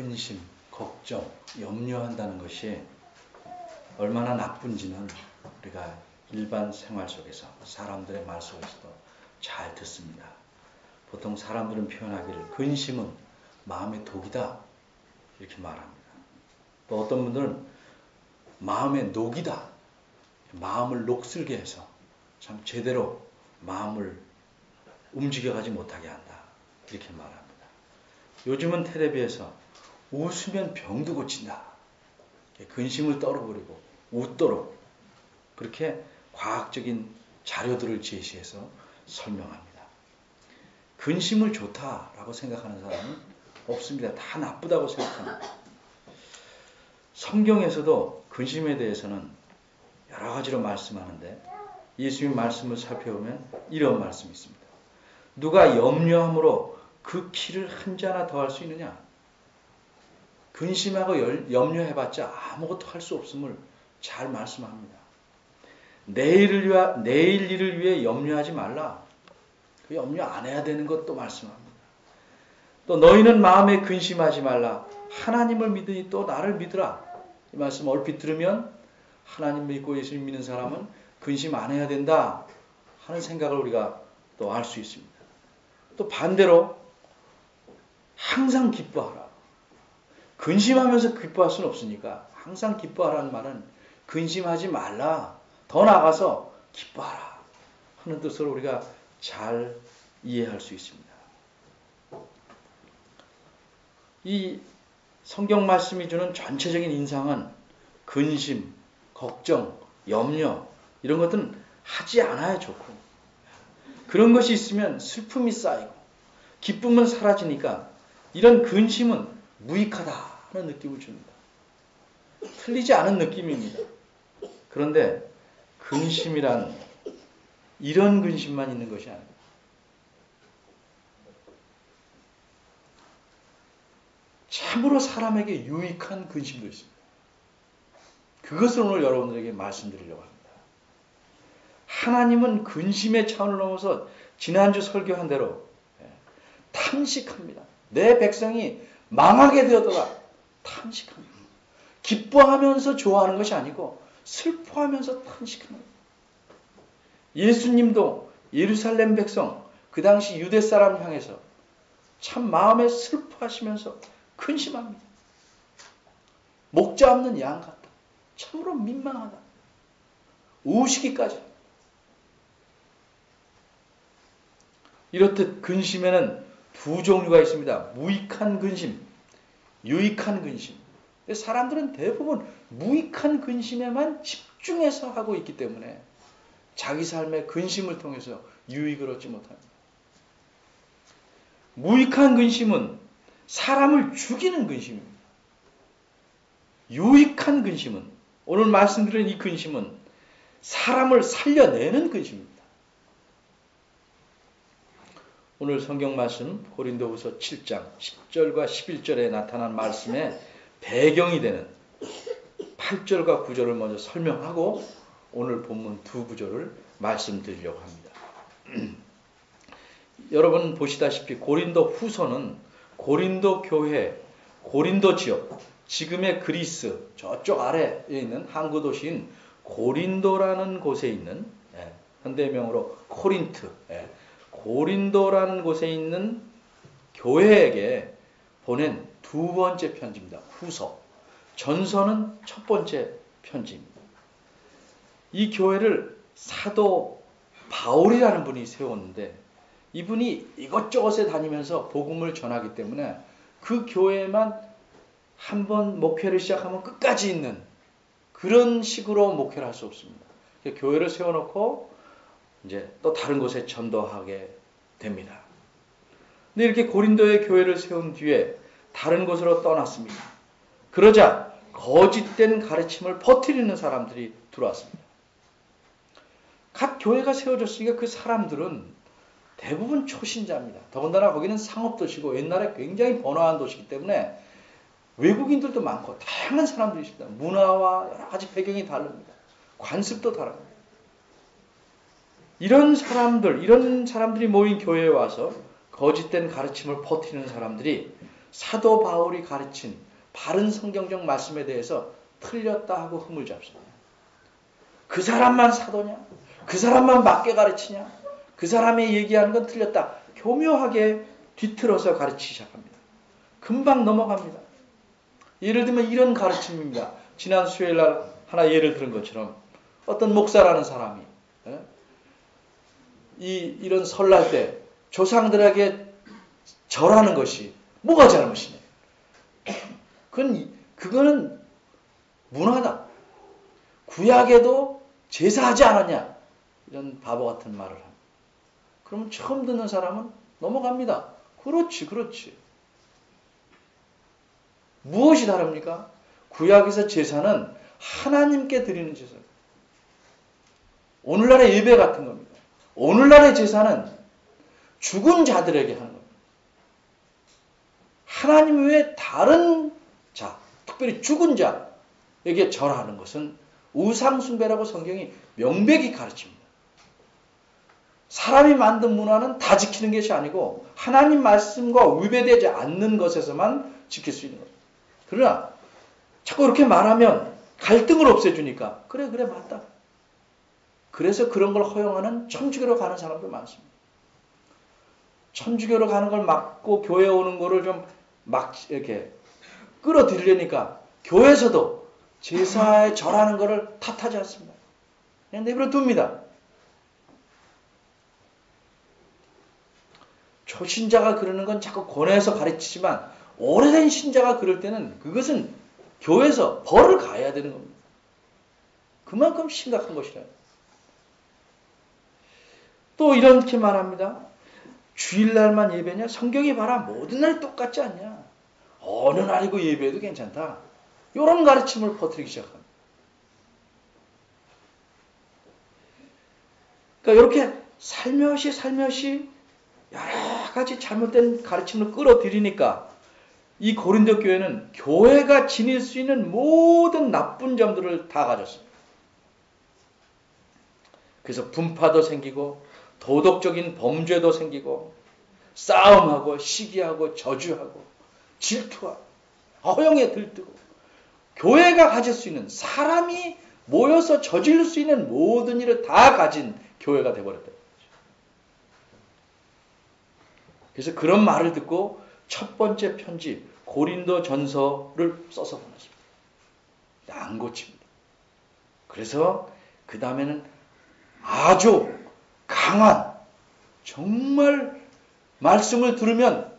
근심, 걱정, 염려한다는 것이 얼마나 나쁜지는 우리가 일반 생활 속에서 사람들의 말 속에서도 잘 듣습니다. 보통 사람들은 표현하기를 근심은 마음의 독이다 이렇게 말합니다. 또 어떤 분들은 마음의 녹이다. 마음을 녹슬게 해서 참 제대로 마음을 움직여가지 못하게 한다. 이렇게 말합니다. 요즘은 텔레비에서 웃으면 병도 고친다. 근심을 떨어버리고 웃도록 그렇게 과학적인 자료들을 제시해서 설명합니다. 근심을 좋다라고 생각하는 사람은 없습니다. 다 나쁘다고 생각합니다. 성경에서도 근심에 대해서는 여러 가지로 말씀하는데 예수님 말씀을 살펴보면 이런 말씀이 있습니다. 누가 염려함으로 그 키를 한 자나 더할 수 있느냐? 근심하고 염려해봤자 아무것도 할 수 없음을 잘 말씀합니다. 내일 일을 위해 염려하지 말라. 그 염려 안 해야 되는 것도 말씀합니다. 또 너희는 마음에 근심하지 말라. 하나님을 믿으니 또 나를 믿으라. 이 말씀 얼핏 들으면 하나님 믿고 예수님 믿는 사람은 근심 안 해야 된다 하는 생각을 우리가 또 알 수 있습니다. 또 반대로 항상 기뻐하라. 근심하면서 기뻐할 수는 없으니까 항상 기뻐하라는 말은 근심하지 말라. 더 나아가서 기뻐하라 하는 뜻으로 우리가 잘 이해할 수 있습니다. 이 성경 말씀이 주는 전체적인 인상은 근심, 걱정, 염려 이런 것들은 하지 않아야 좋고 그런 것이 있으면 슬픔이 쌓이고 기쁨은 사라지니까 이런 근심은 무익하다 하는 느낌을 줍니다. 틀리지 않은 느낌입니다. 그런데 근심이란 이런 근심만 있는 것이 아닙니다. 참으로 사람에게 유익한 근심도 있습니다. 그것을 오늘 여러분들에게 말씀드리려고 합니다. 하나님은 근심의 차원을 넘어서 지난주 설교한 대로 탐식합니다. 내 백성이 망하게 되었다가 탐식합니다. 기뻐하면서 좋아하는 것이 아니고 슬퍼하면서 탐식합니다. 예수님도 예루살렘 백성, 그 당시 유대 사람 향해서 참 마음에 슬퍼하시면서 근심합니다. 목자 없는 양 같다. 참으로 민망하다. 우시기까지. 이렇듯 근심에는 두 종류가 있습니다. 무익한 근심, 유익한 근심. 사람들은 대부분 무익한 근심에만 집중해서 하고 있기 때문에 자기 삶의 근심을 통해서 유익을 얻지 못합니다. 무익한 근심은 사람을 죽이는 근심입니다. 유익한 근심은 오늘 말씀드린 이 근심은 사람을 살려내는 근심입니다. 오늘 성경 말씀 고린도후서 7장 10절과 11절에 나타난 말씀의 배경이 되는 8절과 9절을 먼저 설명하고 오늘 본문 두 구절을 말씀드리려고 합니다. 여러분 보시다시피 고린도 후서는 고린도 교회, 고린도 지역, 지금의 그리스 저쪽 아래에 있는 항구 도시인 고린도라는 곳에 있는 현대명으로 코린트, 고린도라는 곳에 있는 교회에게 보낸 두 번째 편지입니다. 후서. 전서는 첫 번째 편지입니다. 이 교회를 사도 바울이라는 분이 세웠는데 이분이 이것저것에 다니면서 복음을 전하기 때문에 그 교회에만 한번 목회를 시작하면 끝까지 있는 그런 식으로 목회를 할 수 없습니다. 교회를 세워놓고 이제 또 다른 곳에 전도하게 됩니다. 근데 이렇게 고린도의 교회를 세운 뒤에 다른 곳으로 떠났습니다. 그러자 거짓된 가르침을 퍼뜨리는 사람들이 들어왔습니다. 각 교회가 세워졌으니까 그 사람들은 대부분 초신자입니다. 더군다나 거기는 상업도시고 옛날에 굉장히 번화한 도시이기 때문에 외국인들도 많고 다양한 사람들이 있습니다. 문화와 여러 가지 배경이 다릅니다. 관습도 다릅니다. 이런 사람들이 모인 교회에 와서 거짓된 가르침을 퍼뜨리는 사람들이 사도 바울이 가르친 바른 성경적 말씀에 대해서 틀렸다 하고 흠을 잡습니다. 그 사람만 사도냐? 그 사람만 맞게 가르치냐? 그 사람이 얘기하는 건 틀렸다. 교묘하게 뒤틀어서 가르치기 시작합니다. 금방 넘어갑니다. 예를 들면 이런 가르침입니다. 지난 수요일 날 하나 예를 들은 것처럼 어떤 목사라는 사람이 이런 설날 때 조상들에게 절하는 것이 뭐가 잘못이냐? 그거는 문화다. 구약에도 제사하지 않았냐? 이런 바보 같은 말을 합니다. 그러면 처음 듣는 사람은 넘어갑니다. 그렇지, 그렇지. 무엇이 다릅니까? 구약에서 제사는 하나님께 드리는 제사. 오늘날의 예배 같은 겁니다. 오늘날의 제사는 죽은 자들에게 하는 겁니다. 하나님 외에 다른 자, 특별히 죽은 자에게 절하는 것은 우상숭배라고 성경이 명백히 가르칩니다. 사람이 만든 문화는 다 지키는 것이 아니고 하나님 말씀과 위배되지 않는 것에서만 지킬 수 있는 겁니다. 그러나 자꾸 이렇게 말하면 갈등을 없애주니까 그래 맞다. 그래서 그런 걸 허용하는 천주교로 가는 사람도 많습니다. 천주교로 가는 걸 막고 교회 오는 거를 좀 막 이렇게 끌어들이려니까 교회에서도 제사에 절하는 거를 탓하지 않습니다. 그냥 내버려 둡니다. 초신자가 그러는 건 자꾸 권해서 가르치지만 오래된 신자가 그럴 때는 그것은 교회에서 벌을 가야 되는 겁니다. 그만큼 심각한 것이라. 또 이렇게 말합니다. 주일날만 예배냐? 성경이 봐라. 모든 날 똑같지 않냐? 어느 날이고 예배해도 괜찮다. 이런 가르침을 퍼뜨리기 시작합니다. 그러니까 이렇게 살며시 여러 가지 잘못된 가르침을 끌어들이니까 이 고린도 교회는 교회가 지닐 수 있는 모든 나쁜 점들을 다 가졌습니다. 그래서 분파도 생기고 도덕적인 범죄도 생기고 싸움하고 시기하고 저주하고 질투하고 허영에 들뜨고 교회가 가질 수 있는 사람이 모여서 저지를 수 있는 모든 일을 다 가진 교회가 되어버렸다. 그래서 그런 말을 듣고 첫 번째 편지 고린도 전서를 써서 보냈습니다. 안 고칩니다. 그래서 그 다음에는 아주 강한 정말 말씀을 들으면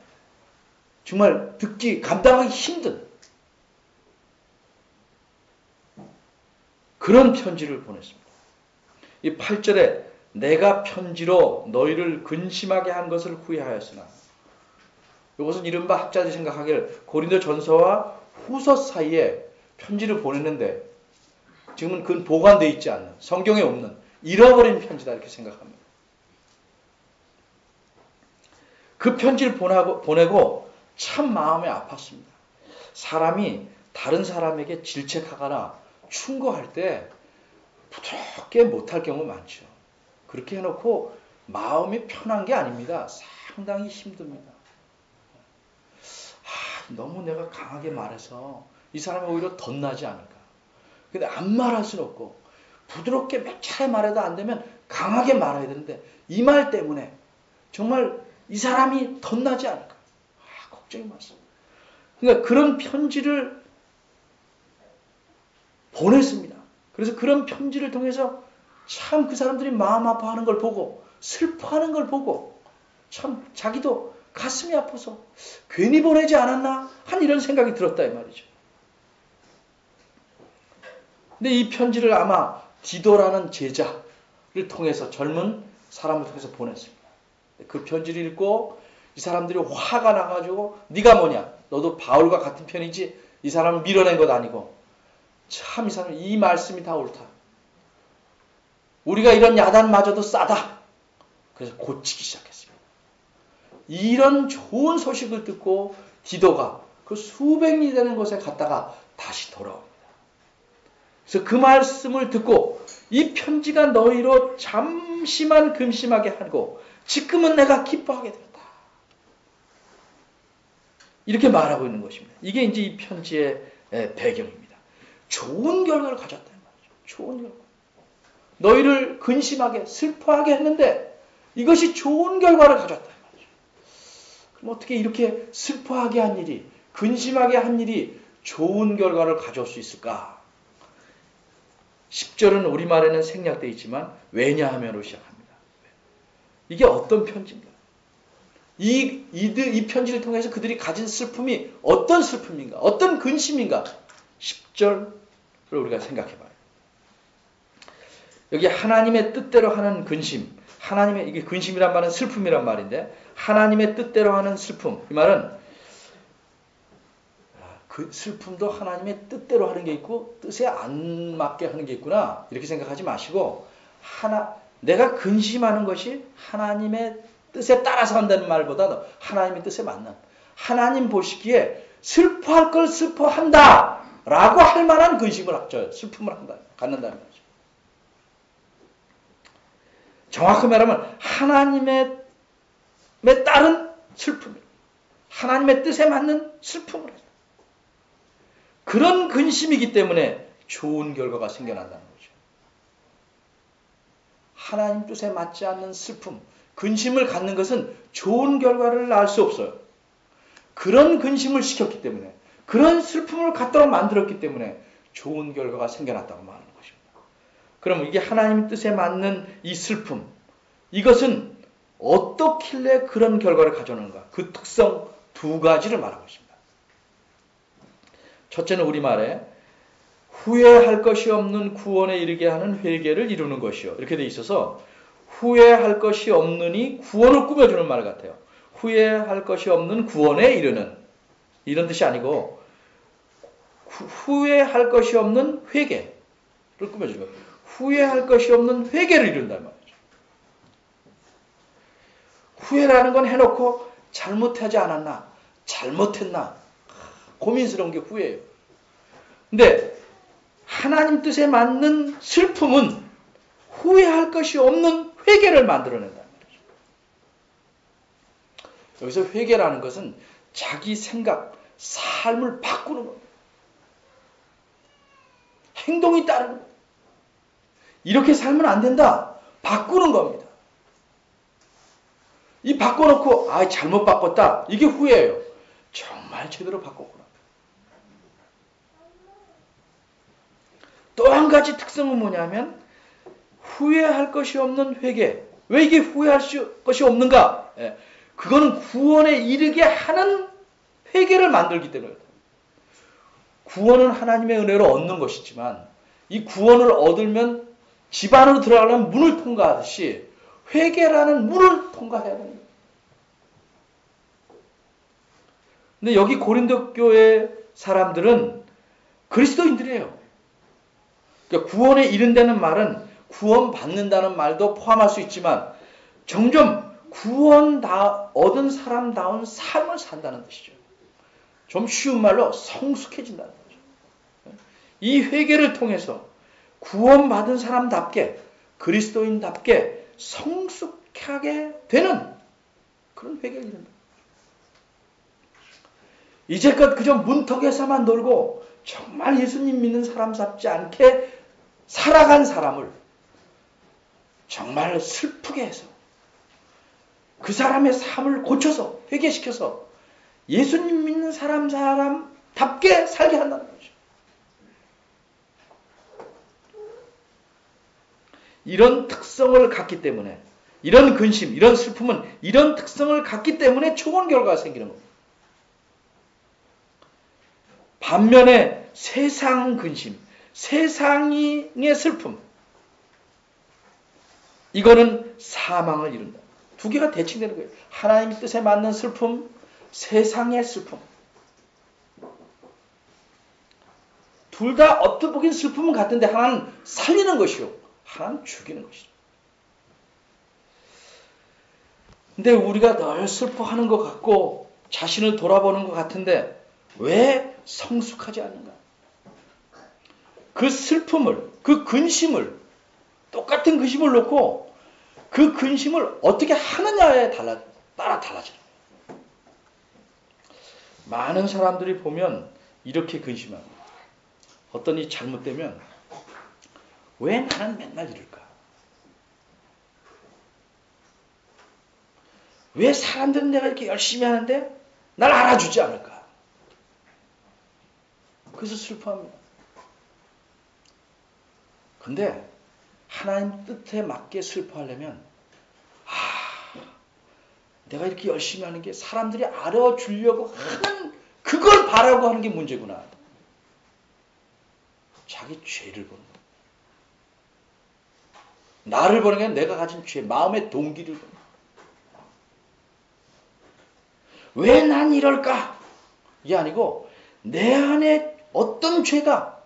정말 듣기 감당하기 힘든 그런 편지를 보냈습니다. 이 8절에 내가 편지로 너희를 근심하게 한 것을 후회하였으나 이것은 이른바 학자들이 생각하기를 고린도 전서와 후서 사이에 편지를 보냈는데 지금은 그건 보관되어 있지 않는 성경에 없는 잃어버린 편지다 이렇게 생각합니다. 그 편지를 보내고 참 마음이 아팠습니다. 사람이 다른 사람에게 질책하거나 충고할 때 부드럽게 못할 경우 많죠. 그렇게 해놓고 마음이 편한 게 아닙니다. 상당히 힘듭니다. 너무 내가 강하게 말해서 이 사람이 오히려 덧나지 않을까. 근데 안 말할 수는 없고 부드럽게 몇 차례 말해도 안 되면 강하게 말해야 되는데 이 말 때문에 정말 이 사람이 덧나지 않을까. 걱정이 많습니다. 그러니까 그런 편지를 보냈습니다. 그래서 그런 편지를 통해서 참 그 사람들이 마음 아파하는 걸 보고 슬퍼하는 걸 보고 참 자기도 가슴이 아파서 괜히 보내지 않았나 한 이런 생각이 들었다 이 말이죠. 근데 이 편지를 아마 디도라는 제자를 통해서 젊은 사람을 통해서 보냈습니다. 그 편지를 읽고 이 사람들이 화가 나가지고 네가 뭐냐? 너도 바울과 같은 편이지? 이 사람을 밀어낸 것 아니고 참 이 사람 이 말씀이 다 옳다. 우리가 이런 야단마저도 싸다. 그래서 고치기 시작했습니다. 이런 좋은 소식을 듣고 디도가 그 수백리 되는 곳에 갔다가 다시 돌아옵니다. 그래서 그 말씀을 듣고 이 편지가 너희로 잠시만 근심하게 하고 지금은 내가 기뻐하게 되었다. 이렇게 말하고 있는 것입니다. 이게 이제 이 편지의 배경입니다. 좋은 결과를 가졌다는 말이죠. 좋은 결과. 너희를 근심하게 슬퍼하게 했는데 이것이 좋은 결과를 가졌다는 말이죠. 그럼 어떻게 이렇게 슬퍼하게 한 일이, 근심하게 한 일이 좋은 결과를 가져올 수 있을까? 10절은 우리말에는 생략되어 있지만 왜냐하면으로 시작합니다. 이게 어떤 편지인가? 이 편지를 통해서 그들이 가진 슬픔이 어떤 슬픔인가? 어떤 근심인가? 10절을 우리가 생각해 봐요. 여기 하나님의 뜻대로 하는 근심, 이게 근심이란 말은 슬픔이란 말인데, 하나님의 뜻대로 하는 슬픔, 이 말은 그 슬픔도 하나님의 뜻대로 하는 게 있고 뜻에 안 맞게 하는 게 있구나, 이렇게 생각하지 마시고, 내가 근심하는 것이 하나님의 뜻에 따라서 한다는 말보다 하나님의 뜻에 맞는, 하나님 보시기에 슬퍼할 걸 슬퍼한다 라고 할 만한 근심을 슬픔을 갖는다는 거죠. 정확히 말하면 하나님의 따른 슬픔, 하나님의 뜻에 맞는 슬픔을 해요. 그런 근심이기 때문에 좋은 결과가 생겨난다는 거죠. 하나님 뜻에 맞지 않는 슬픔, 근심을 갖는 것은 좋은 결과를 낳을 수 없어요. 그런 근심을 시켰기 때문에, 그런 슬픔을 갖도록 만들었기 때문에 좋은 결과가 생겨났다고 말하는 것입니다. 그럼 이게 하나님 뜻에 맞는 이 슬픔, 이것은 어떻길래 그런 결과를 가져오는가? 그 특성 두 가지를 말하고 있습니다. 첫째는 우리말에 후회할 것이 없는 구원에 이르게 하는 회개를 이루는 것이요, 이렇게 돼 있어서 후회할 것이 없느니 구원을 꾸며주는 말 같아요. 후회할 것이 없는 구원에 이르는, 이런 뜻이 아니고 후회할 것이 없는 회개를 꾸며주는 거예요. 후회할 것이 없는 회개를 이룬다는 말이죠. 후회라는 건 해놓고 잘못하지 않았나, 잘못했나 고민스러운 게 후회예요. 근데 하나님 뜻에 맞는 슬픔은 후회할 것이 없는 회개를 만들어낸다는 말이죠. 여기서 회개라는 것은 자기 생각, 삶을 바꾸는 겁니다. 행동이 따르는 겁니다. 이렇게 살면 안 된다, 바꾸는 겁니다. 이 바꿔놓고 잘못 바꿨다, 이게 후회예요. 정말 제대로 바꿨구나. 또 한 가지 특성은 뭐냐면 후회할 것이 없는 회개. 왜 이게 후회할 것이 없는가? 그거는 구원에 이르게 하는 회개를 만들기 때문에. 구원은 하나님의 은혜로 얻는 것이지만 이 구원을 얻으면 집 안으로 들어가려면 문을 통과하듯이 회개라는 문을 통과해야 됩니다. 근데 여기 고린도 교회 사람들은 그리스도인들이에요. 그러니까 구원에 이른다는 말은 구원받는다는 말도 포함할 수 있지만 점점 얻은 사람다운 삶을 산다는 뜻이죠. 좀 쉬운 말로 성숙해진다는 거죠. 이 회개를 통해서 구원받은 사람답게, 그리스도인답게 성숙하게 되는 그런 회개를 이룬다. 이제껏 그저 문턱에서만 놀고 정말 예수님 믿는 사람답지 않게 살아간 사람을 정말 슬프게 해서 그 사람의 삶을 고쳐서 회개시켜서 예수님 믿는 사람답게 살게 한다는 거죠. 이런 특성을 갖기 때문에, 이런 근심, 이런 슬픔은 이런 특성을 갖기 때문에 좋은 결과가 생기는 겁니다. 반면에 세상 근심, 세상의 슬픔, 이거는 사망을 이룬다. 두 개가 대칭되는 거예요. 하나님의 뜻에 맞는 슬픔, 세상의 슬픔. 둘 다 어떻게 보긴 슬픔은 같은데 하나는 살리는 것이요, 하나는 죽이는 것이죠. 근데 우리가 늘 슬퍼하는 것 같고 자신을 돌아보는 것 같은데 왜 성숙하지 않는가? 그 슬픔을, 그 근심을, 똑같은 근심을 놓고 그 근심을 어떻게 하느냐에 따라 달라져요. 많은 사람들이 보면 이렇게 근심합니다. 어떤 일이 잘못되면 왜 나는 맨날 이럴까? 왜 사람들은 내가 이렇게 열심히 하는데 날 알아주지 않을까? 그래서 슬퍼합니다. 근데 하나님 뜻에 맞게 슬퍼하려면 내가 이렇게 열심히 하는 게 사람들이 알아주려고 하는 그걸 바라고 하는 게 문제구나. 자기 죄를 보는 거야. 나를 보는 게 내가 가진 죄, 마음의 동기를 보는 거야. 왜 난 이럴까? 이게 아니고 내 안에 어떤 죄가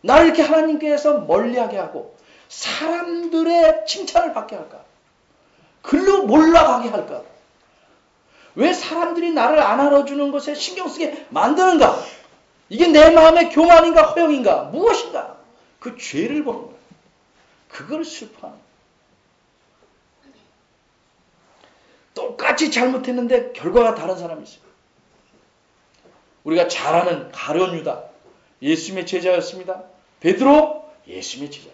나를 이렇게 하나님께서 멀리하게 하고 사람들의 칭찬을 받게 할까? 글로 몰락하게 할까? 왜 사람들이 나를 안 알아주는 것에 신경 쓰게 만드는가? 이게 내 마음의 교만인가 허영인가? 무엇인가? 그 죄를 보는 거야. 그걸 슬퍼하는 거야. 똑같이 잘못했는데 결과가 다른 사람이 있어요. 우리가 잘 아는 가룟 유다, 예수님의 제자였습니다. 베드로, 예수님의 제자.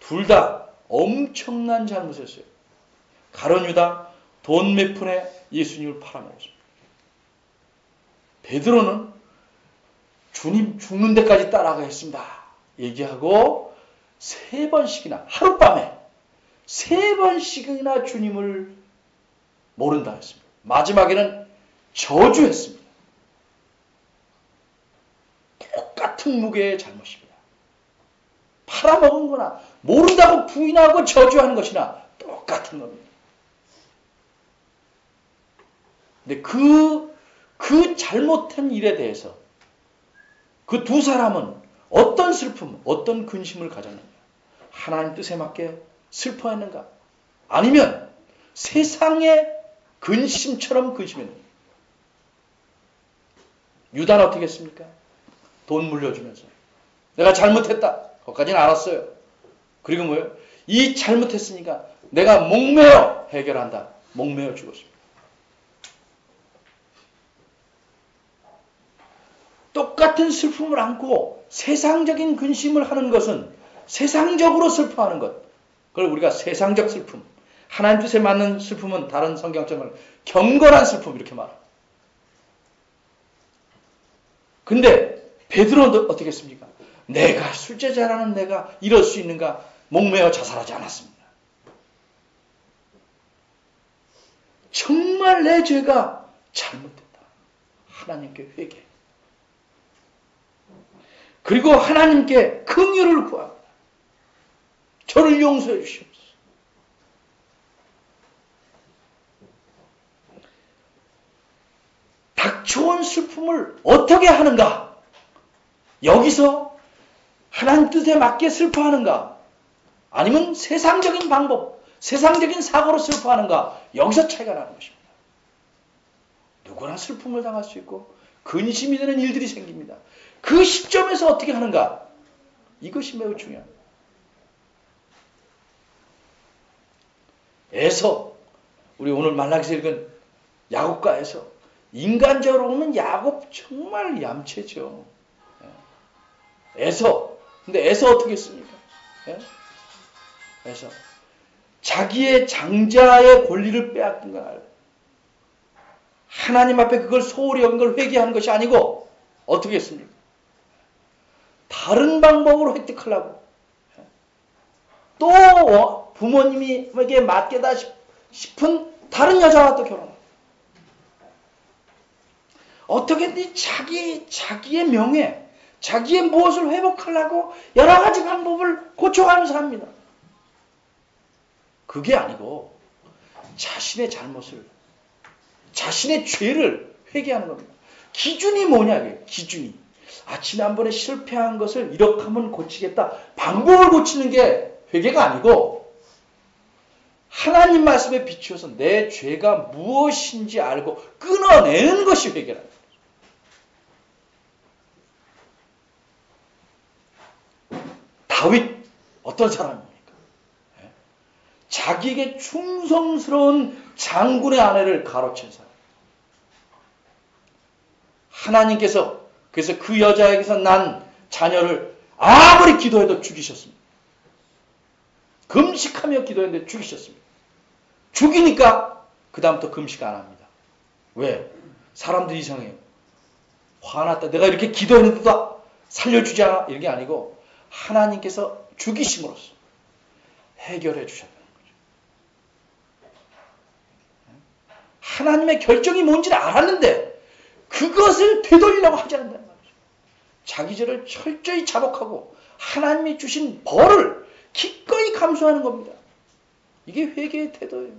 둘 다 엄청난 잘못을 했어요. 가룟 유다 돈 몇 푼에 예수님을 팔아먹었습니다. 베드로는 주님 죽는 데까지 따라가겠습니다. 얘기하고 3번씩이나 하룻밤에 3번씩이나 주님을 모른다 했습니다. 마지막에는 저주했습니다. 똑같은 무게의 잘못입니다. 팔아먹은 거나 모른다고 부인하고 저주하는 것이나 똑같은 겁니다. 근데 그 잘못한 일에 대해서 그 두 사람은 어떤 슬픔, 어떤 근심을 가졌는가? 하나님 뜻에 맞게 슬퍼했는가? 아니면 세상의 근심처럼 근심했는가? 유다는 어떻게 했습니까? 돈 물려주면서 내가 잘못했다. 거기까지는 알았어요. 그리고 뭐예요? 이 잘못했으니까 내가 목매어 해결한다. 목매어 죽었습니다. 똑같은 슬픔을 안고 세상적인 근심을 하는 것은 세상적으로 슬퍼하는 것. 그걸 우리가 세상적 슬픔, 하나님 뜻에 맞는 슬픔은 다른 성경처럼 경건한 슬픔 이렇게 말합니다. 근데 베드로는 어떻게 했습니까? 내가 술제자라는 내가 이럴 수 있는가? 목매어 자살하지 않았습니다. 정말 내 죄가 잘못됐다. 하나님께 회개. 그리고 하나님께 긍휼을 구합니다. 저를 용서해 주시옵소서. 닥쳐온 슬픔을 어떻게 하는가? 여기서 하나님 뜻에 맞게 슬퍼하는가? 아니면 세상적인 방법, 세상적인 사고로 슬퍼하는가? 여기서 차이가 나는 것입니다. 누구나 슬픔을 당할 수 있고 근심이 되는 일들이 생깁니다. 그 시점에서 어떻게 하는가? 이것이 매우 중요합니다. 에서 우리 오늘 말라기서 읽은 야곱과에서 인간적으로 보면 야곱 정말 얌체죠. 에서 근데 에서 어떻게 했습니까? 에서 자기의 장자의 권리를 빼앗긴 걸 알고 하나님 앞에 그걸 소홀히 여긴 걸 회개하는 것이 아니고 어떻게 했습니까? 다른 방법으로 획득하려고 또 부모님에게 맡기다 싶은 다른 여자와 또 결혼합니다. 어떻게든 자기의 명예, 자기의 무엇을 회복하려고 여러 가지 방법을 고쳐가면서 합니다. 그게 아니고 자신의 잘못을, 자신의 죄를 회개하는 겁니다. 기준이 뭐냐? 기준이. 지난번에 실패한 것을 이렇게 하면 고치겠다. 방법을 고치는 게 회개가 아니고 하나님 말씀에 비추어서 내 죄가 무엇인지 알고 끊어내는 것이 회개랍니다. 다윗 어떤 사람입니까? 자기에게 충성스러운 장군의 아내를 가로챈 사람. 하나님께서 그래서 그 여자에게서 난 자녀를 아무리 기도해도 죽이셨습니다. 금식하며 기도했는데 죽이셨습니다. 죽이니까 그 다음부터 금식 안 합니다. 왜? 사람들이 이상해요. 화났다. 내가 이렇게 기도했는데도 살려주지 않아? 이런 게 아니고 하나님께서 죽이심으로써 해결해 주셨다는 거죠. 하나님의 결정이 뭔지를 알았는데 그것을 되돌리려고 하지 않는다는 말이죠. 자기 죄를 철저히 자복하고 하나님이 주신 벌을 기꺼이 감수하는 겁니다. 이게 회개의 태도예요.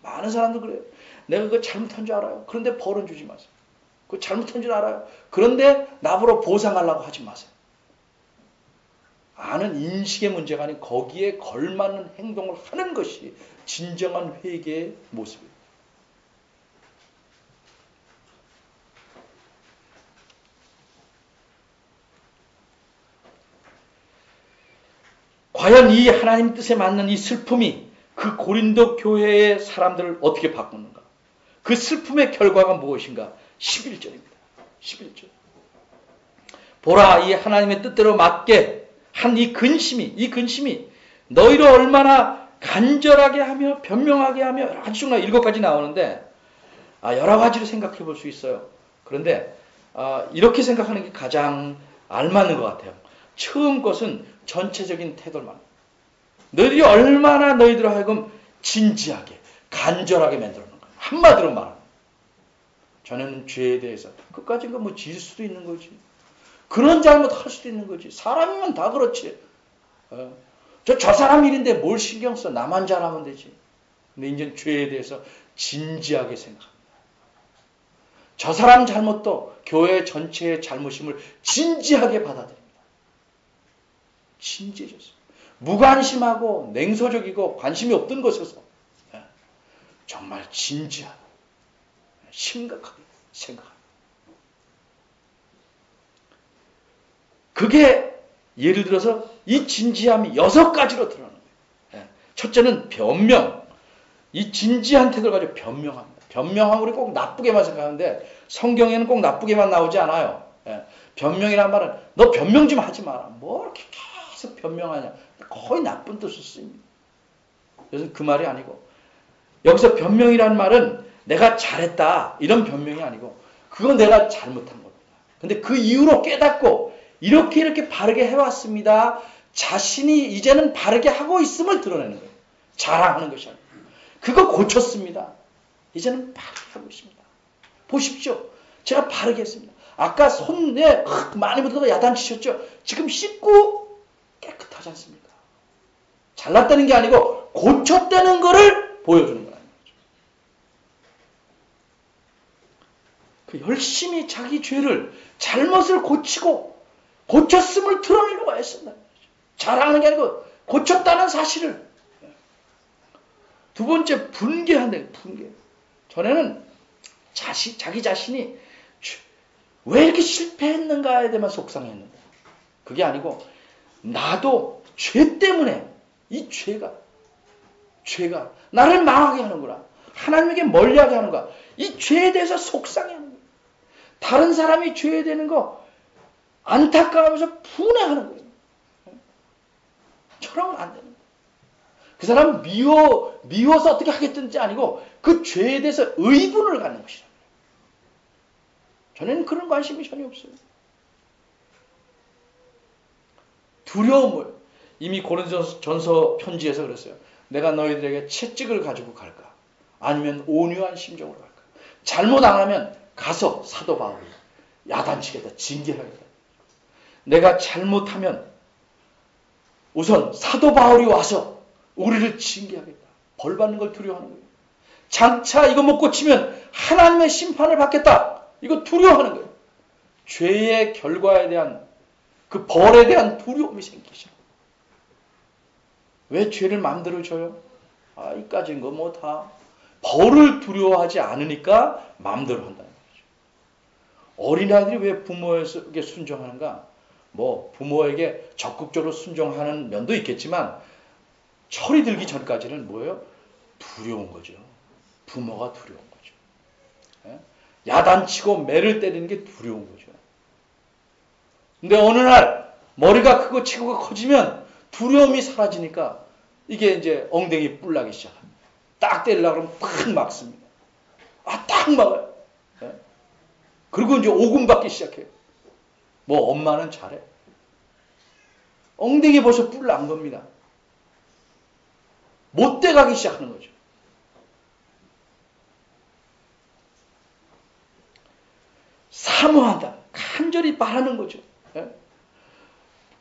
많은 사람들 그래요. 내가 그거 잘못한 줄 알아요. 그런데 벌은 주지 마세요. 그거 잘못한 줄 알아요. 그런데 나보러 보상하려고 하지 마세요. 아는 인식의 문제가 아닌 거기에 걸맞는 행동을 하는 것이 진정한 회개의 모습이에요. 과연 이 하나님 뜻에 맞는 이 슬픔이 그 고린도 교회의 사람들을 어떻게 바꾸는가? 그 슬픔의 결과가 무엇인가? 11절입니다. 11절. 보라, 이 하나님의 뜻대로 맞게 한 이 근심이 너희를 얼마나 간절하게 하며 변명하게 하며 여러 가지 중에 7가지 나오는데 여러 가지로 생각해 볼 수 있어요. 그런데 이렇게 생각하는 게 가장 알맞는 것 같아요. 처음 것은 전체적인 태도만. 너희들이 얼마나 너희들 하여금 진지하게 간절하게 만들어 놓은 거예요. 한마디로 말하면 전에는 죄에 대해서 그까지인가 뭐 지을 수도 있는 거지. 그런 잘못 할 수도 있는 거지. 사람이면 다 그렇지. 저 사람 일인데 뭘 신경 써. 나만 잘하면 되지. 근데 이제 죄에 대해서 진지하게 생각합니다. 저 사람 잘못도 교회 전체의 잘못임을 진지하게 받아들입니다. 진지해졌어요. 무관심하고 냉소적이고 관심이 없던 것에서 정말 진지하고 심각하게 생각합니다. 그게 예를 들어서 이 진지함이 6가지로 드러나는 거예요. 첫째는 변명. 이 진지한 태도를 가지고 변명합니다. 변명하면 우리 꼭 나쁘게만 생각하는데 성경에는 꼭 나쁘게만 나오지 않아요. 변명이란 말은 너 변명 좀 하지 마라. 뭐 이렇게 계속 변명하냐. 거의 나쁜 뜻을 씁니다. 그래서 그 말이 아니고 여기서 변명이란 말은 내가 잘했다 이런 변명이 아니고 그건 내가 잘못한 겁니다. 근데 그 이후로 깨닫고 이렇게 바르게 해왔습니다. 자신이 이제는 바르게 하고 있음을 드러내는 거예요. 자랑하는 것이 아니고 그거 고쳤습니다. 이제는 바르게 하고 있습니다. 보십시오. 제가 바르게 했습니다. 아까 손에 많이 묻어서 야단치셨죠? 지금 씻고 깨끗하지 않습니까? 잘났다는 게 아니고 고쳤다는 거를 보여주는 거라는 거죠. 그 열심히 자기 죄를 잘못을 고치고 고쳤음을 드러내려고 애쓴다는 거죠. 자랑하는 게 아니고 고쳤다는 사실을. 두 번째 분개한다. 분개. 전에는 자기 자신이 왜 이렇게 실패했는가에 대해서 속상했는데 그게 아니고 나도 죄 때문에 이 죄가 나를 망하게 하는구나. 하나님에게 멀리하게 하는구나. 이 죄에 대해서 속상해하는 거예요. 다른 사람이 죄에 대는 거 안타까워하면서 분해하는 거예요. 저러면 안 되는 거예요. 그 사람 미워서 어떻게 하겠든지 아니고 그 죄에 대해서 의분을 갖는 것이라. 전에는 그런 관심이 전혀 없어요. 두려움을 이미 고린도전서 편지에서 그랬어요. 내가 너희들에게 채찍을 가지고 갈까? 아니면 온유한 심정으로 갈까? 잘못 안 하면 가서 사도 바울이 야단치겠다. 징계하겠다. 내가 잘못하면 우선 사도 바울이 와서 우리를 징계하겠다. 벌 받는 걸 두려워하는 거예요. 장차 이거 못 고치면 하나님의 심판을 받겠다. 이거 두려워하는 거예요. 죄의 결과에 대한 그 벌에 대한 두려움이 생기죠. 왜 죄를 마음대로 져요? 이까지인 거 뭐 다 벌을 두려워하지 않으니까 마음대로 한다는 거죠. 어린아이들이 왜 부모에게 순종하는가? 뭐 부모에게 적극적으로 순종하는 면도 있겠지만 철이 들기 전까지는 뭐예요? 두려운 거죠. 부모가 두려운 거죠. 야단치고 매를 때리는 게 두려운 거죠. 근데 어느 날 머리가 크고 체구가 커지면 두려움이 사라지니까 이게 이제 엉덩이 뿔나기 시작합니다. 딱 때리려고 그러면 팍 막습니다. 딱 막아요. 네? 그리고 이제 오금 받기 시작해요. 뭐 엄마는 잘해. 엉덩이 벌써 뿔 난 겁니다. 못돼 가기 시작하는 거죠. 사모한다. 간절히 바라는 거죠. 예?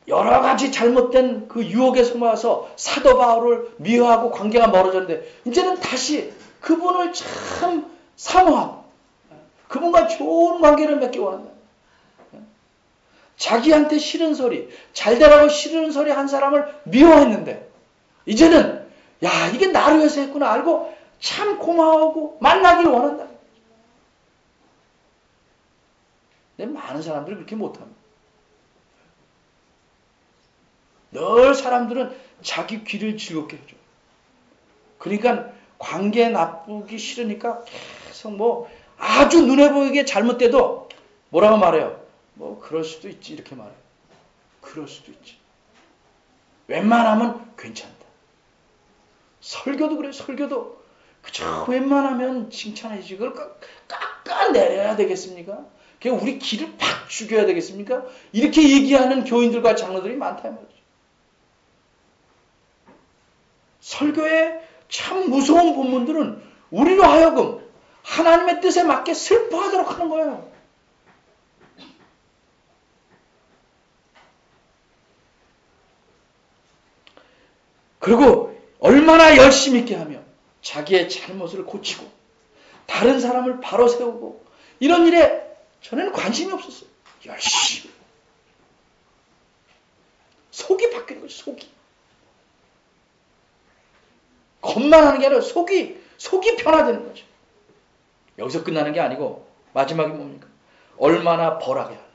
여러 가지 잘못된 그 유혹에 속아서 사도 바울을 미워하고 관계가 멀어졌는데 이제는 다시 그분을 참 사모하고 그분과 좋은 관계를 맺기 원한다. 자기한테 싫은 소리, 잘되라고 싫은 소리 한 사람을 미워했는데 이제는 야 이게 나를 위해서 했구나 알고 참 고마워하고 만나기를 원한다. 근데 많은 사람들이 그렇게 못합니다. 늘 사람들은 자기 귀를 즐겁게 해줘. 그러니까 관계 나쁘기 싫으니까 계속 뭐 아주 눈에 보이게 잘못돼도 뭐라고 말해요? 뭐 그럴 수도 있지 이렇게 말해요. 그럴 수도 있지. 웬만하면 괜찮다. 설교도 그래. 설교도 그저 웬만하면 칭찬해주지. 그걸 깎아내려야 되겠습니까? 그냥 우리 기를 팍 죽여야 되겠습니까? 이렇게 얘기하는 교인들과 장로들이 많다 말이죠. 설교의 참 무서운 본문들은 우리로 하여금 하나님의 뜻에 맞게 슬퍼하도록 하는 거예요. 그리고 얼마나 열심히 있게 하며 자기의 잘못을 고치고 다른 사람을 바로 세우고 이런 일에 전에는 관심이 없었어요. 열심히. 속이 바뀌는 거죠. 속이. 겉만 하는 게 아니라 속이 변화되는 거죠. 여기서 끝나는 게 아니고 마지막이 뭡니까? 얼마나 벌하게 하는.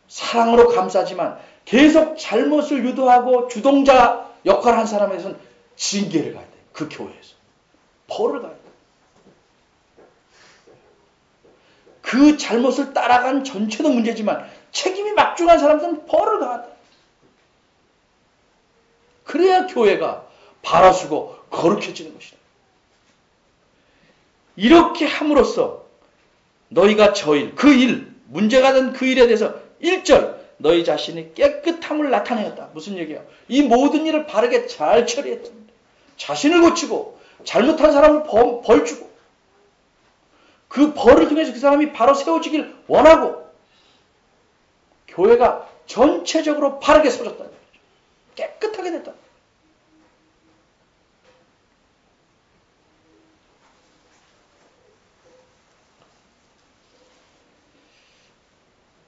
사랑으로 감싸지만 계속 잘못을 유도하고 주동자 역할을 한 사람에서는 징계를 가야 돼요. 그 교회에서. 벌을 가야 돼요. 그 잘못을 따라간 전체도 문제지만 책임이 막중한 사람들은 벌을 가야 돼요. 그래야 교회가 바라수고 거룩해지는 것이다. 이렇게 함으로써 너희가 저 일, 그 일, 문제가 된 그 일에 대해서 1절 너희 자신이 깨끗함을 나타내었다. 무슨 얘기야? 이 모든 일을 바르게 잘 처리했다. 자신을 고치고 잘못한 사람을 벌 주고 그 벌을 통해서 그 사람이 바로 세워지길 원하고 교회가 전체적으로 바르게 서졌다. 깨끗하게 됐다.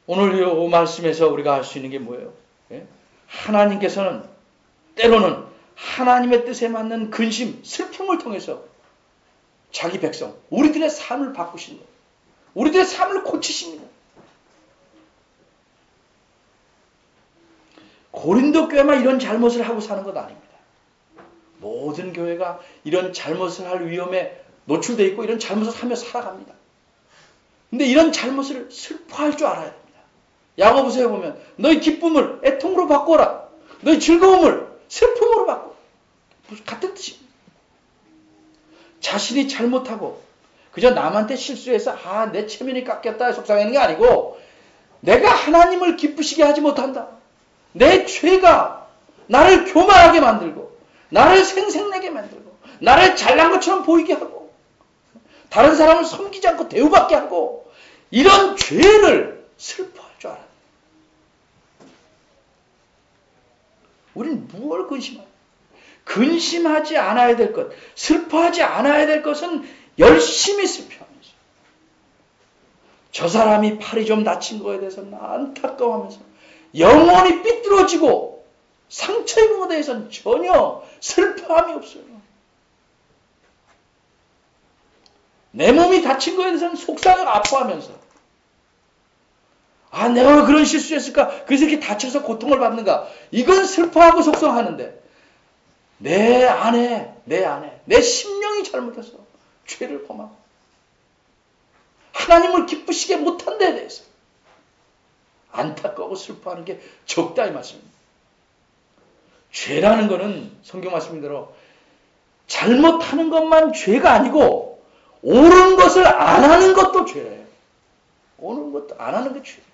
오늘 이 말씀에서 우리가 알 수 있는 게 뭐예요? 하나님께서는 때로는 하나님의 뜻에 맞는 근심, 슬픔을 통해서 자기 백성, 우리들의 삶을 바꾸십니다. 우리들의 삶을 고치십니다. 고린도 교회만 이런 잘못을 하고 사는 것 아닙니다. 모든 교회가 이런 잘못을 할 위험에 노출되어 있고 이런 잘못을 하며 살아갑니다. 근데 이런 잘못을 슬퍼할 줄 알아야 됩니다. 야고보서에 보면 너희 기쁨을 애통으로 바꿔라. 너희 즐거움을 슬픔으로 바꿔. 같은 뜻입니다. 자신이 잘못하고 그저 남한테 실수해서 내 체면이 깎였다 속상해하는 게 아니고 내가 하나님을 기쁘시게 하지 못한다. 내 죄가 나를 교만하게 만들고 나를 생색내게 만들고 나를 잘난 것처럼 보이게 하고 다른 사람을 섬기지 않고 대우받게 하고 이런 죄를 슬퍼할 줄 알아요. 우리는 무엇을 근심하냐? 근심하지 않아야 될 것, 슬퍼하지 않아야 될 것은 열심히 슬퍼하면서 저 사람이 팔이 좀 다친 거에 대해서 안타까워하면서 영혼이 삐뚤어지고 상처 입은 것에 대해서는 전혀 슬퍼함이 없어요. 내 몸이 다친 거에 대해서는 속상하고 아파하면서 내가 왜 그런 실수했을까? 그래서 이렇게 다쳐서 고통을 받는가? 이건 슬퍼하고 속상하는데 내 안에 내 심령이 잘못해서 죄를 범하고 하나님을 기쁘시게 못한 데에 대해서 안타까워 슬퍼하는 게 적다 이 말씀입니다. 죄라는 것은 성경 말씀대로 잘못하는 것만 죄가 아니고 옳은 것을 안 하는 것도 죄예요. 옳은 것도 안 하는 게 죄예요.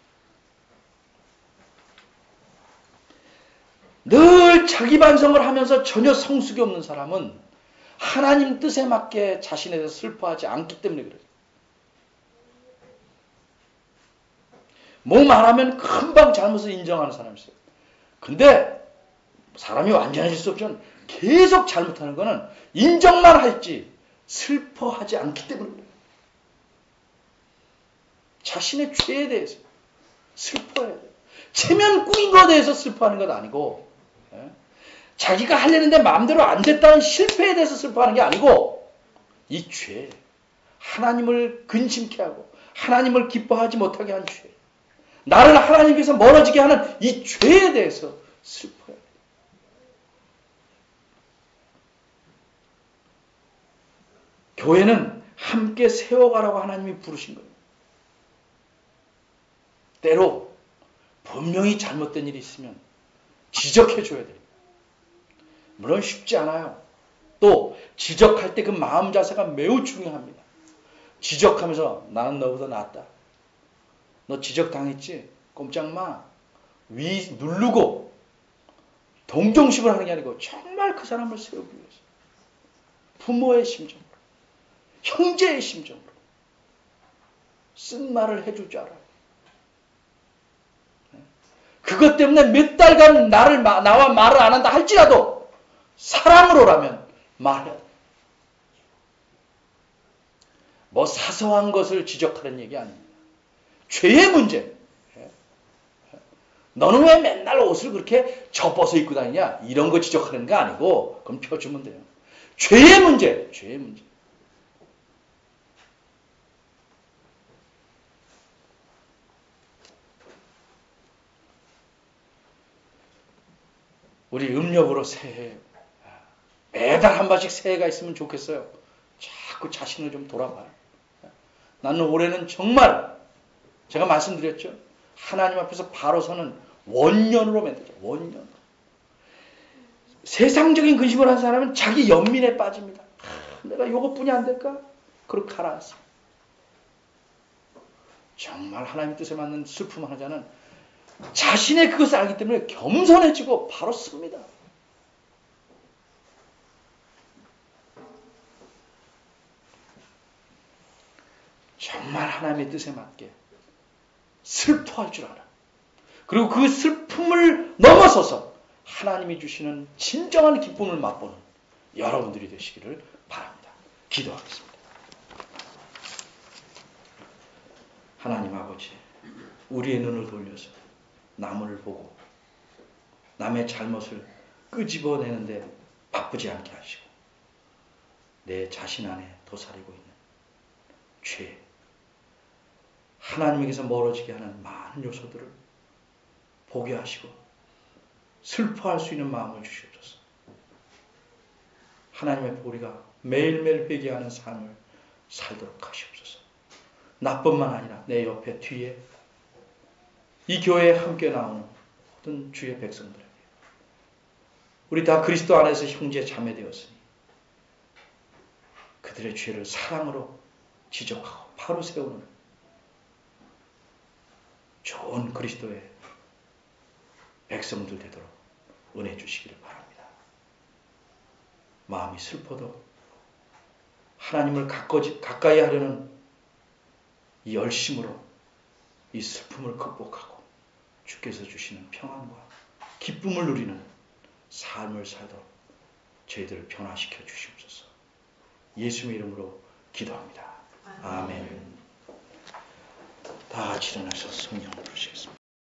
늘 자기 반성을 하면서 전혀 성숙이 없는 사람은 하나님 뜻에 맞게 자신에 대해서 슬퍼하지 않기 때문에 그래요. 뭐 말하면 금방 잘못을 인정하는 사람이 있어요. 근데 사람이 완전해질 수 없지만 계속 잘못하는 거는 인정만 할지 슬퍼하지 않기 때문에 그래요. 자신의 죄에 대해서 슬퍼해야 돼요. 체면 꾸인 것에 대해서 슬퍼하는 것 아니고 자기가 하려는데 마음대로 안 됐다는 실패에 대해서 슬퍼하는 게 아니고 이 죄, 하나님을 근심케 하고 하나님을 기뻐하지 못하게 한 죄, 나를 하나님께서 멀어지게 하는 이 죄에 대해서 슬퍼해야 돼요. 교회는 함께 세워가라고 하나님이 부르신 거예요. 때로 분명히 잘못된 일이 있으면 지적해 줘야 돼요. 물론 쉽지 않아요. 또 지적할 때 그 마음 자세가 매우 중요합니다. 지적하면서 나는 너보다 낫다. 너 지적당했지? 꼼짝 마. 위 누르고 동정심을 하는 게 아니고 정말 그 사람을 세우기 위해서 부모의 심정으로 형제의 심정으로 쓴 말을 해줄 줄 알아요. 그것 때문에 몇 달간 나와 말을 안 한다 할지라도 사랑으로라면 말해야 돼. 뭐 사소한 것을 지적하는 얘기 아닙니다. 죄의 문제. 너는 왜 맨날 옷을 그렇게 접어서 입고 다니냐? 이런 거 지적하는 게 아니고 그럼 펴주면 돼요. 죄의 문제. 죄의 문제. 우리 음력으로 새해 매달 한 번씩 새해가 있으면 좋겠어요. 자꾸 자신을 좀 돌아봐요. 나는 올해는 정말 제가 말씀드렸죠. 하나님 앞에서 바로 서는 원년으로 만들죠. 원년. 세상적인 근심을 한 사람은 자기 연민에 빠집니다. 내가 이것뿐이 안 될까? 그렇게 가라앉습니다. 정말 하나님 뜻에 맞는 슬픔을 하자는 자신의 그것을 알기 때문에 겸손해지고 바로 씁니다. 정말 하나님의 뜻에 맞게 슬퍼할 줄 알아. 그리고 그 슬픔을 넘어서서 하나님이 주시는 진정한 기쁨을 맛보는 여러분들이 되시기를 바랍니다. 기도하겠습니다. 하나님 아버지, 우리의 눈을 돌려서 남을 보고 남의 잘못을 끄집어내는데 바쁘지 않게 하시고 내 자신 안에 도사리고 있는 죄, 하나님에게서 멀어지게 하는 많은 요소들을 보게 하시고 슬퍼할 수 있는 마음을 주시옵소서. 하나님의 우리가 매일매일 회개하는 삶을 살도록 하시옵소서. 나뿐만 아니라 내 옆에 뒤에 이 교회에 함께 나오는 모든 주의 백성들에게 우리 다 그리스도 안에서 형제 자매 되었으니 그들의 죄를 사랑으로 지적하고 바로 세우는 좋은 그리스도의 백성들 되도록 은혜 주시기를 바랍니다. 마음이 슬퍼도 하나님을 가까이 하려는 이 열심으로 이 슬픔을 극복하고 주께서 주시는 평안과 기쁨을 누리는 삶을 살도록 저희들을 변화시켜 주시옵소서. 예수의 이름으로 기도합니다. 아멘. 다 같이 일어나서 성령 부르시겠습니다.